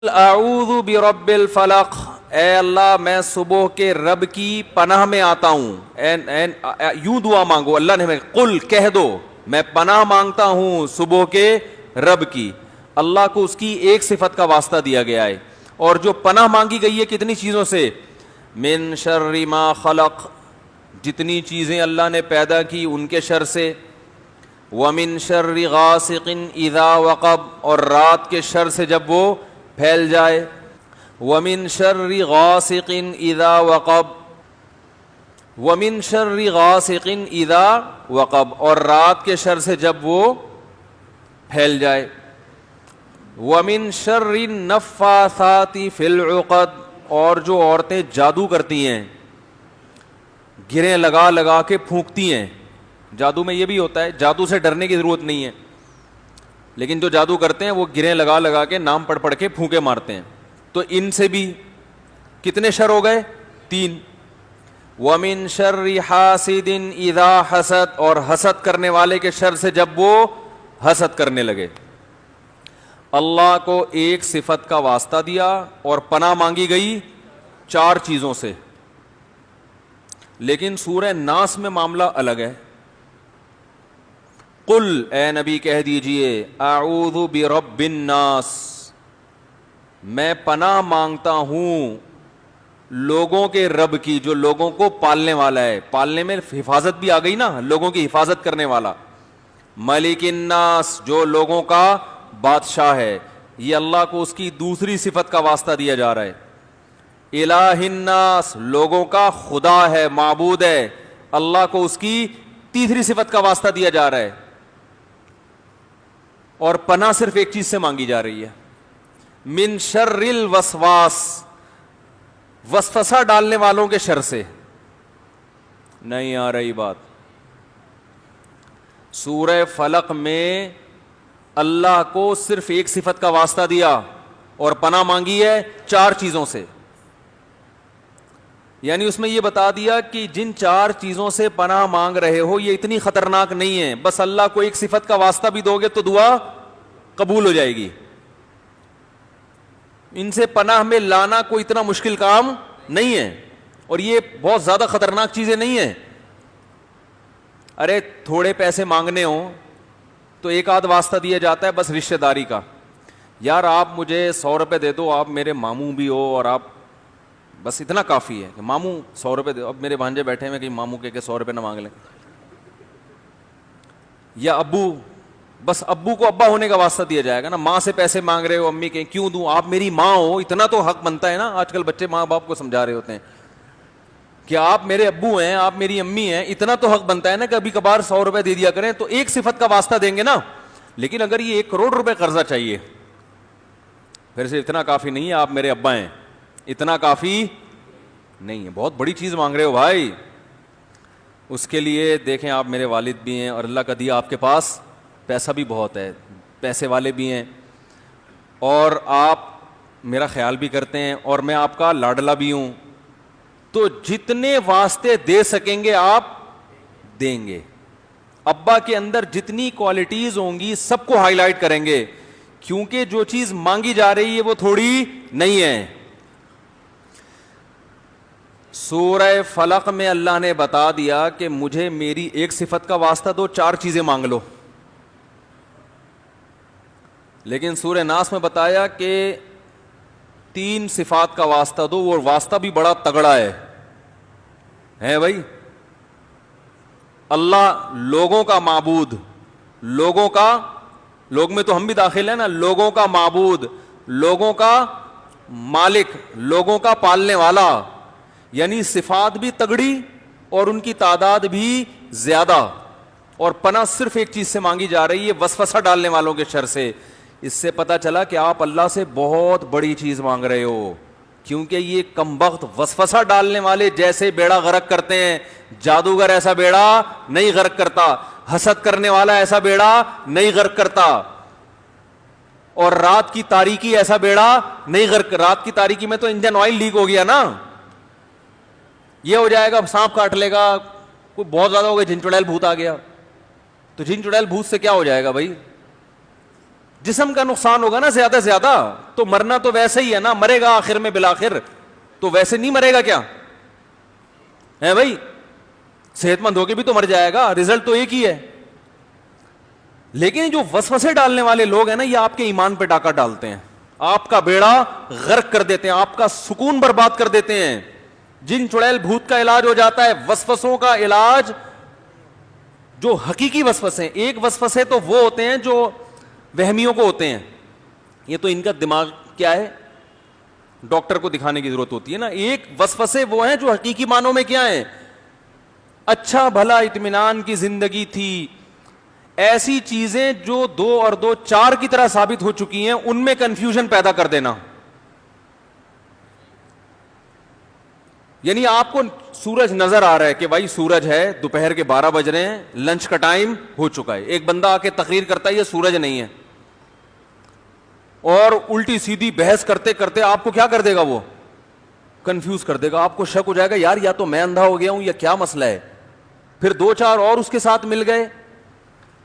اعوذ برب الفلق، اے اللہ میں صبح کے رب کی پناہ میں آتا ہوں. یوں دعا مانگو. اللہ نے قل کہہ دو میں پناہ مانگتا ہوں صبح کے رب کی. اللہ کو اس کی ایک صفت کا واسطہ دیا گیا ہے. اور جو پناہ مانگی گئی ہے کتنی چیزوں سے؟ من شر ما خلق، جتنی چیزیں اللہ نے پیدا کی ان کے شر سے. ومن شر غاسق اذا وقب، اور رات کے شر سے جب وہ پھیل جائے. ومن شر غاسق اذا وقب، ومن شر غاسق اذا وقب، اور رات کے شر سے جب وہ پھیل جائے. ومن شر النفاثات فی العقد، اور جو عورتیں جادو کرتی ہیں، گریں لگا لگا کے پھونکتی ہیں. جادو میں یہ بھی ہوتا ہے، جادو سے ڈرنے کی ضرورت نہیں ہے، لیکن جو جادو کرتے ہیں وہ گریں لگا لگا کے نام پڑھ پڑھ کے پھونکے مارتے ہیں. تو ان سے بھی کتنے شر ہو گئے؟ 3. وَمِن شَرِّ حَاسِدٍ اِذَا حَسَد، اور حسد کرنے والے کے شر سے جب وہ حسد کرنے لگے. اللہ کو ایک صفت کا واسطہ دیا اور پناہ مانگی گئی 4 چیزوں سے. لیکن سورہ ناس میں معاملہ الگ ہے. قل، اے نبی کہہ دیجئے، اعوذ برب الناس، میں پناہ مانگتا ہوں لوگوں کے رب کی، جو لوگوں کو پالنے والا ہے. پالنے میں حفاظت بھی آ گئی نا، لوگوں کی حفاظت کرنے والا. ملک الناس، جو لوگوں کا بادشاہ ہے. یہ اللہ کو اس کی دوسری صفت کا واسطہ دیا جا رہا ہے. الہ الناس، لوگوں کا خدا ہے، معبود ہے. اللہ کو اس کی تیسری صفت کا واسطہ دیا جا رہا ہے. اور پناہ صرف ایک چیز سے مانگی جا رہی ہے، من شر الوسواس، وسوسہ ڈالنے والوں کے شر سے. نہیں آ رہی بات؟ سورہ فلق میں اللہ کو صرف ایک صفت کا واسطہ دیا اور پناہ مانگی ہے 4 چیزوں سے. یعنی اس میں یہ بتا دیا کہ جن 4 چیزوں سے پناہ مانگ رہے ہو یہ اتنی خطرناک نہیں ہے. بس اللہ کو ایک صفت کا واسطہ بھی دو گے تو دعا قبول ہو جائے گی. ان سے پناہ میں لانا کوئی اتنا مشکل کام نہیں ہے، اور یہ بہت زیادہ خطرناک چیزیں نہیں ہیں. ارے تھوڑے پیسے مانگنے ہوں تو ایک آدھ واسطہ دیا جاتا ہے بس رشتہ داری کا. یار آپ مجھے 100 روپے دے دو، آپ میرے ماموں بھی ہو، اور آپ بس اتنا کافی ہے کہ ماموں 100 روپے دے. اب میرے بھانجے بیٹھے ہیں کہ ماموں کے 100 روپے نہ مانگ لیں. یا ابو، بس ابو کو ابا ہونے کا واسطہ دیا جائے گا نا. ماں سے پیسے مانگ رہے ہو، امی کے کیوں دوں، آپ میری ماں ہو، اتنا تو حق بنتا ہے نا. آج کل بچے ماں باپ کو سمجھا رہے ہوتے ہیں کہ آپ میرے ابو ہیں، آپ میری امی ہیں، اتنا تو حق بنتا ہے نا کہ کبھی کبھار 100 روپے دے دیا کریں. تو ایک صفت کا واسطہ دیں گے نا. لیکن اگر یہ 1 کروڑ روپے قرضہ چاہیے، پھر سے اتنا کافی نہیں ہے آپ میرے ابا ہیں، اتنا کافی نہیں ہے. بہت بڑی چیز مانگ رہے ہو بھائی. اس کے لیے دیکھیں آپ میرے والد بھی ہیں، اور اللہ کا دیا آپ کے پاس پیسہ بھی بہت ہے، پیسے والے بھی ہیں، اور آپ میرا خیال بھی کرتے ہیں، اور میں آپ کا لاڈلا بھی ہوں. تو جتنے واسطے دے سکیں گے آپ دیں گے. ابا کے اندر جتنی کوالٹیز ہوں گی سب کو ہائی لائٹ کریں گے، کیونکہ جو چیز مانگی جا رہی ہے وہ تھوڑی نہیں ہے. سورہ فلق میں اللہ نے بتا دیا کہ مجھے میری ایک صفت کا واسطہ دو، 4 چیزیں مانگ لو. لیکن سورہ ناس میں بتایا کہ 3 صفات کا واسطہ دو، وہ واسطہ بھی بڑا تگڑا ہے بھائی. اللہ لوگوں کا معبود، لوگوں کا، لوگ میں تو ہم بھی داخل ہیں نا، لوگوں کا معبود، لوگوں کا مالک، لوگوں کا پالنے والا. یعنی صفات بھی تگڑی اور ان کی تعداد بھی زیادہ. اور پناہ صرف ایک چیز سے مانگی جا رہی ہے، وسوسہ ڈالنے والوں کے شر سے. اس سے پتہ چلا کہ آپ اللہ سے بہت بڑی چیز مانگ رہے ہو، کیونکہ یہ کمبخت وسوسہ ڈالنے والے جیسے بیڑا غرق کرتے ہیں، جادوگر ایسا بیڑا نہیں غرق کرتا، حسد کرنے والا ایسا بیڑا نہیں غرق کرتا، اور رات کی تاریکی ایسا بیڑا نہیں غرق. رات کی تاریکی میں تو انجن آئل لیک ہو گیا نا، یہ ہو جائے گا سانپ کاٹ لے گا، کوئی بہت زیادہ ہو گیا جن چڑیل بھوت آ گیا. تو جن چڑیل بھوت سے کیا ہو جائے گا بھائی؟ جسم کا نقصان ہوگا نا زیادہ سے زیادہ, تو مرنا تو ویسے ہی ہے نا, مرے گا آخر میں بالآخر, تو ویسے نہیں مرے گا کیا ہے بھائی, صحت مند ہو کے بھی تو مر جائے گا, رزلٹ تو ایک ہی ہے. لیکن جو وسوسے ڈالنے والے لوگ ہیں نا, یہ آپ کے ایمان پہ ڈاکہ ڈالتے ہیں, آپ کا بیڑا غرق کر دیتے ہیں, آپ کا سکون برباد کر دیتے ہیں. جن چڑیل بھوت کا علاج ہو جاتا ہے, وسوسوں کا علاج جو حقیقی وسوسے ہیں. ایک وسوسے تو وہ ہوتے ہیں جو وہمیوں کو ہوتے ہیں, یہ تو ان کا دماغ کیا ہے, ڈاکٹر کو دکھانے کی ضرورت ہوتی ہے نا. ایک وسوسے وہ ہیں جو حقیقی معنوں میں کیا ہیں, اچھا بھلا اطمینان کی زندگی تھی, ایسی چیزیں جو 2 اور 2 4 کی طرح ثابت ہو چکی ہیں, ان میں کنفیوژن پیدا کر دینا. یعنی آپ کو سورج نظر آ رہا ہے کہ بھائی سورج ہے, دوپہر کے 12 بج رہے ہیں, لنچ کا ٹائم ہو چکا ہے, ایک بندہ آ کے تقریر کرتا ہے یہ سورج نہیں ہے, اور الٹی سیدھی بحث کرتے کرتے آپ کو کیا کر دے گا, وہ کنفیوز کر دے گا. آپ کو شک ہو جائے گا یار یا تو میں اندھا ہو گیا ہوں یا کیا مسئلہ ہے. پھر 2 4 اور اس کے ساتھ مل گئے,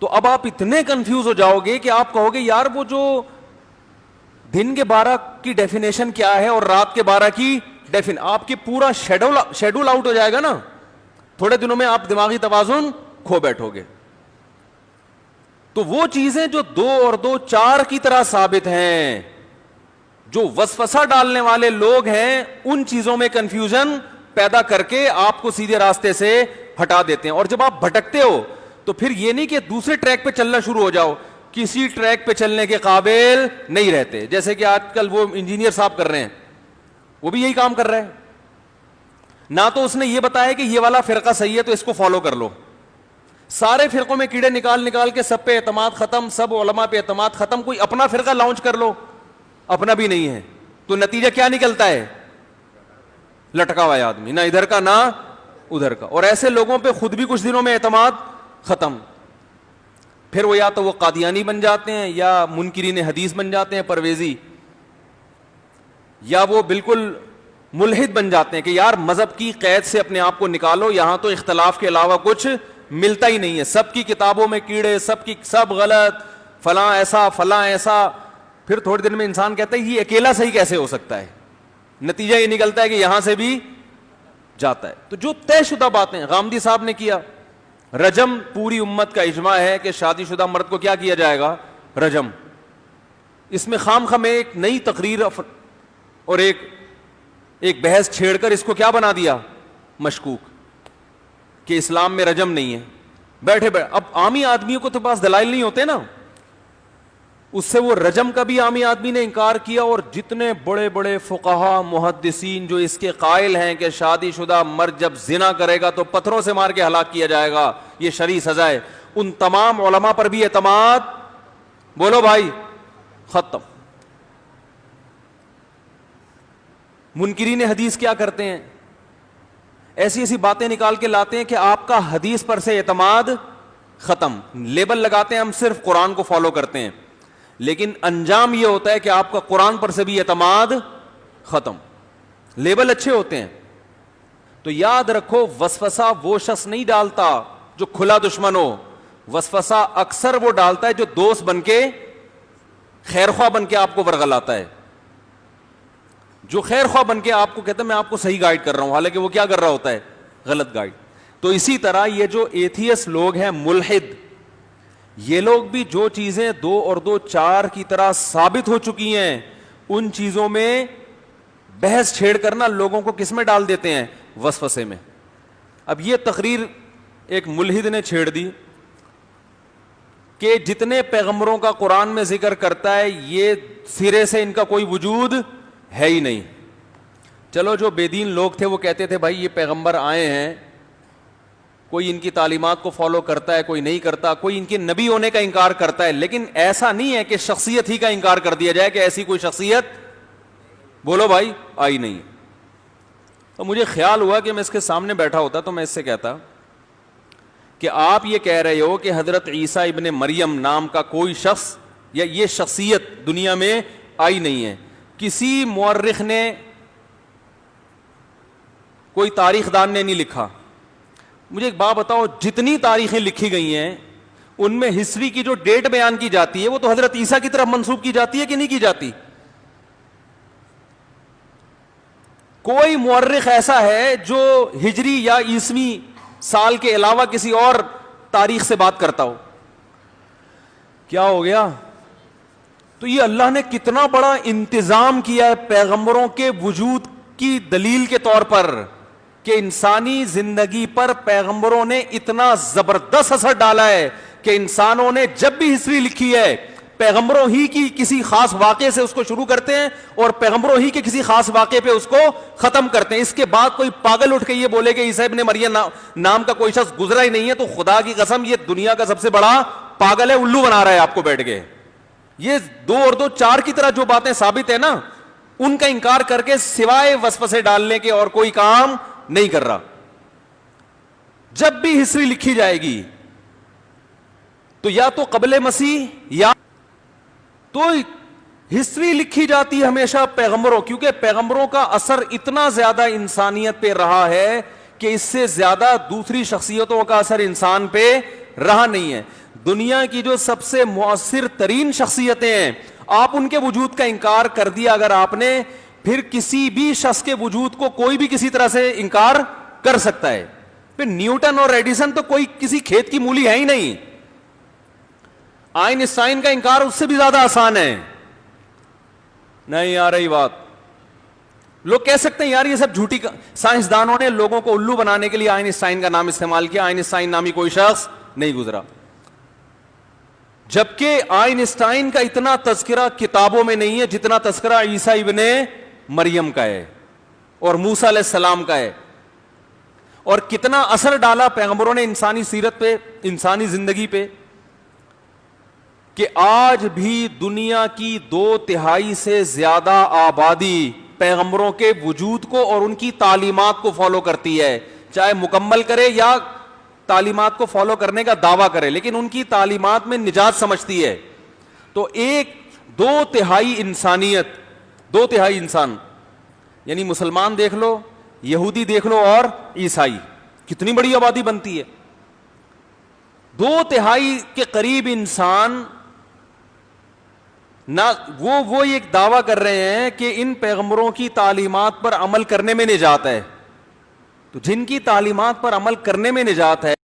تو اب آپ اتنے کنفیوز ہو جاؤ گے کہ آپ کہو گے یار وہ جو دن کے 12 کی ڈیفینیشن کیا ہے اور رات کے 12 کی آپ کی پورا شیڈول آؤٹ ہو جائے گا نا. تھوڑے دنوں میں آپ دماغی توازن کھو بیٹھو گے. تو وہ چیزیں جو 2 اور 2 4 کی طرح ثابت ہیں, جو وسوسہ ڈالنے والے لوگ ہیں, ان چیزوں میں کنفیوژن پیدا کر کے آپ کو سیدھے راستے سے ہٹا دیتے ہیں. اور جب آپ بھٹکتے ہو تو پھر یہ نہیں کہ دوسرے ٹریک پہ چلنا شروع ہو جاؤ, کسی ٹریک پہ چلنے کے قابل نہیں رہتے. جیسے کہ آج کل وہ انجینئر صاحب کر رہے ہیں, وہ بھی یہی کام کر رہے ہیں. نہ تو اس نے یہ بتایا کہ یہ والا فرقہ صحیح ہے تو اس کو فالو کر لو, سارے فرقوں میں کیڑے نکال کے سب پہ اعتماد ختم, سب علماء پہ اعتماد ختم, کوئی اپنا فرقہ لانچ کر لو, اپنا بھی نہیں ہے. تو نتیجہ کیا نکلتا ہے, لٹکا ہوا ہے آدمی, نہ ادھر کا نہ ادھر کا. اور ایسے لوگوں پہ خود بھی کچھ دنوں میں اعتماد ختم. پھر وہ یا تو وہ قادیانی بن جاتے ہیں, یا منکرین حدیث بن جاتے ہیں پرویزی, یا وہ بالکل ملحد بن جاتے ہیں کہ یار مذہب کی قید سے اپنے آپ کو نکالو, یہاں تو اختلاف کے علاوہ کچھ ملتا ہی نہیں ہے, سب کی کتابوں میں کیڑے, سب غلط, فلاں ایسا فلاں ایسا. پھر تھوڑی دیر میں انسان کہتا ہے یہ اکیلا صحیح کیسے ہو سکتا ہے, نتیجہ یہ نکلتا ہے کہ یہاں سے بھی جاتا ہے. تو جو طے شدہ باتیں غامدی صاحب نے کیا, رجم پوری امت کا اجماع ہے کہ شادی شدہ مرد کو کیا کیا جائے گا, رجم. اس میں خام خام ایک نئی تقریر اور ایک بحث چھیڑ کر اس کو کیا بنا دیا, مشکوک, کہ اسلام میں رجم نہیں ہے. بیٹھے اب عامی آدمیوں کو تو پاس دلائل نہیں ہوتے نا, اس سے وہ رجم کا بھی عامی آدمی نے انکار کیا. اور جتنے بڑے بڑے فقہا محدثین جو اس کے قائل ہیں کہ شادی شدہ مرد جب زنا کرے گا تو پتھروں سے مار کے ہلاک کیا جائے گا, یہ شرعی سزا ہے, ان تمام علماء پر بھی اعتماد, بولو بھائی, ختم. منکرین حدیث کیا کرتے ہیں, ایسی ایسی باتیں نکال کے لاتے ہیں کہ آپ کا حدیث پر سے اعتماد ختم. لیبل لگاتے ہیں ہم صرف قرآن کو فالو کرتے ہیں, لیکن انجام یہ ہوتا ہے کہ آپ کا قرآن پر سے بھی اعتماد ختم. لیبل اچھے ہوتے ہیں. تو یاد رکھو وسوسہ وہ شخص نہیں ڈالتا جو کھلا دشمن ہو, وسوسہ اکثر وہ ڈالتا ہے جو دوست بن کے, خیر خواہ بن کے آپ کو ورغلاتا ہے, جو خیر خواہ بن کے آپ کو کہتا ہے میں آپ کو صحیح گائیڈ کر رہا ہوں, حالانکہ وہ کیا کر رہا ہوتا ہے, غلط گائیڈ. تو اسی طرح یہ جو ایتھیس لوگ ہیں, ملحد, یہ لوگ بھی جو چیزیں 2 اور 2 4 کی طرح ثابت ہو چکی ہیں, ان چیزوں میں بحث چھیڑ کرنا لوگوں کو کس میں ڈال دیتے ہیں, وسوسے میں. اب یہ تقریر ایک ملحد نے چھیڑ دی کہ جتنے پیغمبروں کا قرآن میں ذکر کرتا ہے یہ سرے سے ان کا کوئی وجود ہے ہی نہیں. چلو جو بے دین لوگ تھے وہ کہتے تھے بھائی یہ پیغمبر آئے ہیں, کوئی ان کی تعلیمات کو فالو کرتا ہے, کوئی نہیں کرتا, کوئی ان کے نبی ہونے کا انکار کرتا ہے, لیکن ایسا نہیں ہے کہ شخصیت ہی کا انکار کر دیا جائے کہ ایسی کوئی شخصیت, بولو بھائی, آئی نہیں. تو مجھے خیال ہوا کہ میں اس کے سامنے بیٹھا ہوتا تو میں اس سے کہتا کہ آپ یہ کہہ رہے ہو کہ حضرت عیسیٰ ابن مریم نام کا کوئی شخص یا یہ شخصیت دنیا میں آئی نہیں ہے, کسی مورخ نے, کوئی تاریخ دان نے نہیں لکھا. مجھے ایک بات بتاؤ, جتنی تاریخیں لکھی گئی ہیں ان میں ہسٹری کی جو ڈیٹ بیان کی جاتی ہے وہ تو حضرت عیسیٰ کی طرف منسوب کی جاتی ہے کہ نہیں کی جاتی؟ کوئی مورخ ایسا ہے جو ہجری یا عیسوی سال کے علاوہ کسی اور تاریخ سے بات کرتا ہو؟ کیا ہو گیا؟ تو یہ اللہ نے کتنا بڑا انتظام کیا ہے پیغمبروں کے وجود کی دلیل کے طور پر کہ انسانی زندگی پر پیغمبروں نے اتنا زبردست اثر ڈالا ہے کہ انسانوں نے جب بھی ہسٹری لکھی ہے پیغمبروں ہی کی کسی خاص واقعے سے اس کو شروع کرتے ہیں اور پیغمبروں ہی کے کسی خاص واقعے پہ اس کو ختم کرتے ہیں. اس کے بعد کوئی پاگل اٹھ کے یہ بولے کہ عیسیٰ ابن مریم نام کا کوئی شخص گزرا ہی نہیں ہے تو خدا کی قسم یہ دنیا کا سب سے بڑا پاگل ہے, الو بنا رہا ہے آپ کو بیٹھ کے. یہ 2 اور 2 4 کی طرح جو باتیں ثابت ہے نا ان کا انکار کر کے سوائے وسوسے ڈالنے کے اور کوئی کام نہیں کر رہا. جب بھی ہسٹری لکھی جائے گی تو یا تو قبل مسیح یا تو ہسٹری لکھی جاتی ہے ہمیشہ پیغمبروں, کیونکہ پیغمبروں کا اثر اتنا زیادہ انسانیت پہ رہا ہے کہ اس سے زیادہ دوسری شخصیتوں کا اثر انسان پہ رہا نہیں ہے. دنیا کی جو سب سے مؤثر ترین شخصیتیں ہیں آپ ان کے وجود کا انکار کر دیا اگر آپ نے, پھر کسی بھی شخص کے وجود کو کوئی بھی کسی طرح سے انکار کر سکتا ہے. پھر نیوٹن اور ایڈیسن تو کوئی کسی کھیت کی مولی ہے ہی نہیں. آئنسٹائن کا انکار اس سے بھی زیادہ آسان ہے. نہیں آ رہی بات؟ لوگ کہہ سکتے ہیں یار یہ سب جھوٹی, سائنسدانوں نے لوگوں کو الو بنانے کے لیے آئنسٹائن کا نام استعمال کیا, آئنسٹائن نامی کوئی شخص نہیں گزرا. جبکہ آئنسٹائن کا اتنا تذکرہ کتابوں میں نہیں ہے جتنا تذکرہ عیسیٰ ابن مریم کا ہے اور موسیٰ علیہ السلام کا ہے, اور کتنا اثر ڈالا پیغمبروں نے انسانی سیرت پہ, انسانی زندگی پہ, کہ آج بھی دنیا کی 2/3 سے زیادہ آبادی پیغمبروں کے وجود کو اور ان کی تعلیمات کو فالو کرتی ہے, چاہے مکمل کرے یا تعلیمات کو فالو کرنے کا دعویٰ کرے, لیکن ان کی تعلیمات میں نجات سمجھتی ہے. تو 2/3 انسانیت, 2/3 انسان یعنی مسلمان دیکھ لو, یہودی دیکھ لو اور عیسائی, کتنی بڑی آبادی بنتی ہے. 2/3 کے قریب انسان نہ وہ ایک دعویٰ کر رہے ہیں کہ ان پیغمبروں کی تعلیمات پر عمل کرنے میں نجات ہے. تو جن کی تعلیمات پر عمل کرنے میں نجات ہے